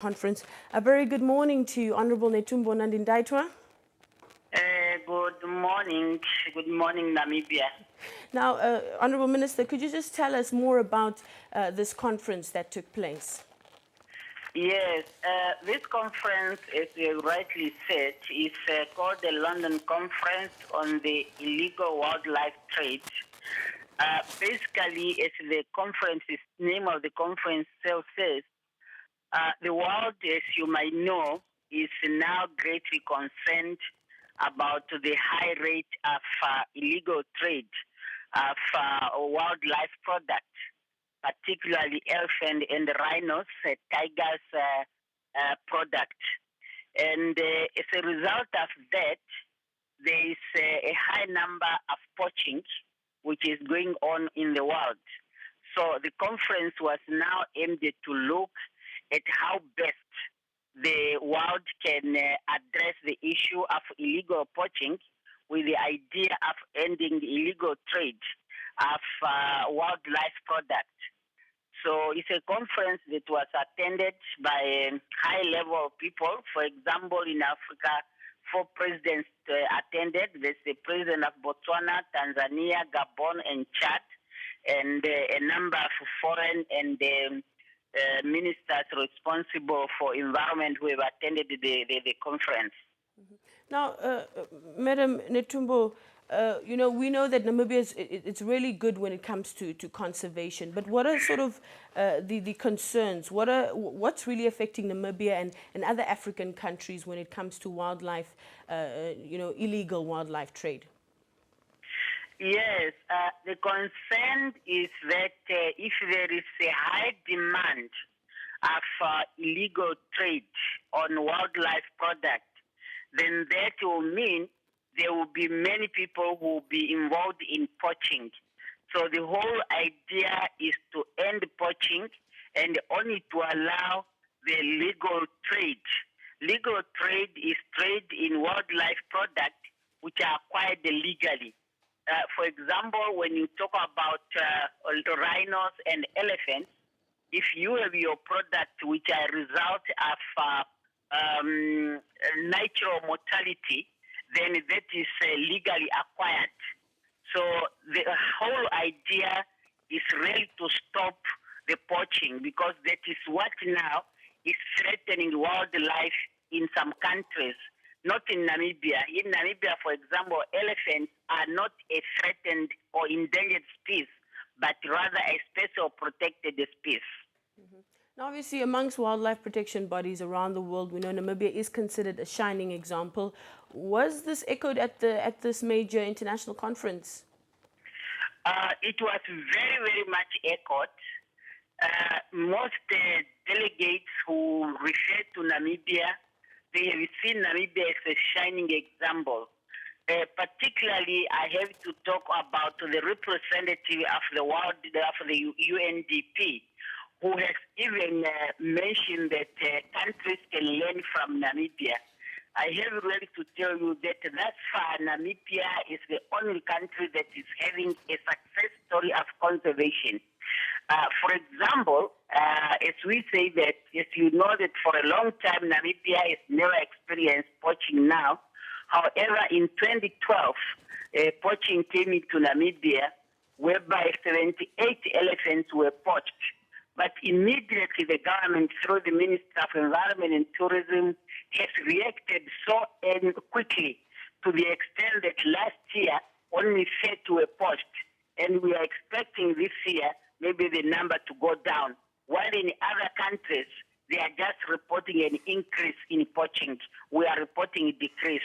Conference. A very good morning to you, Honorable Netumbo Nandi-Ndaitwah. Good morning. Good morning, Namibia. Now, Honorable Minister, could you just tell us more about this conference that took place? Yes, this conference, as you rightly said, is called the London Conference on the Illegal Wildlife Trade. Basically, as the conference's name of the conference itself says, the world, as you might know, is now greatly concerned about the high rate of illegal trade of wildlife products, particularly elephant and rhinos, tigers product. And as a result of that, there is a high number of poaching which is going on in the world. So the conference was now aimed to look at how best the world can address the issue of illegal poaching with the idea of ending the illegal trade of wildlife products. So it's a conference that was attended by a high level of people. For example, in Africa, 4 presidents attended. There's the president of Botswana, Tanzania, Gabon, and Chad, and a number of foreign and ministers responsible for environment who have attended the conference. Now, Madam Netumbo, we know that Namibia it's really good when it comes to conservation. But what are sort of the concerns? What's really affecting Namibia and other African countries when it comes to wildlife, illegal wildlife trade? Yes, the concern is that if there is a high demand of illegal trade on wildlife products, then that will mean there will be many people who will be involved in poaching. So the whole idea is to end poaching and only to allow the legal trade. Legal trade is trade in wildlife products which are acquired illegally. For example, when you talk about rhinos and elephants, if you have your product which are a result of natural mortality, then that is legally acquired. So the whole idea is really to stop the poaching, because that is what now is threatening wildlife in some countries, not in Namibia. In Namibia, for example, elephants are not a threatened or endangered species, but rather a special protected species. Mm-hmm. Now, obviously, amongst wildlife protection bodies around the world, we know Namibia is considered a shining example. Was this echoed at this major international conference? It was very, very much echoed. Most delegates who refer to Namibia, they have seen Namibia as a shining example. Particularly, I have to talk about the representative of the world, of the UNDP, who has even mentioned that countries can learn from Namibia. I have really to tell you that thus far, Namibia is the only country that is having a success story of conservation. For example, as we say that, as you know that for a long time, Namibia has never experienced poaching now. However, in 2012, poaching came into Namibia, whereby 78 elephants were poached. But immediately the government, through the Minister of Environment and Tourism, has reacted so quickly, to the extent that last year only 30 were poached. And we are expecting this year maybe the number to go down. While in other countries, they are just reporting an increase in poaching. We are reporting a decrease.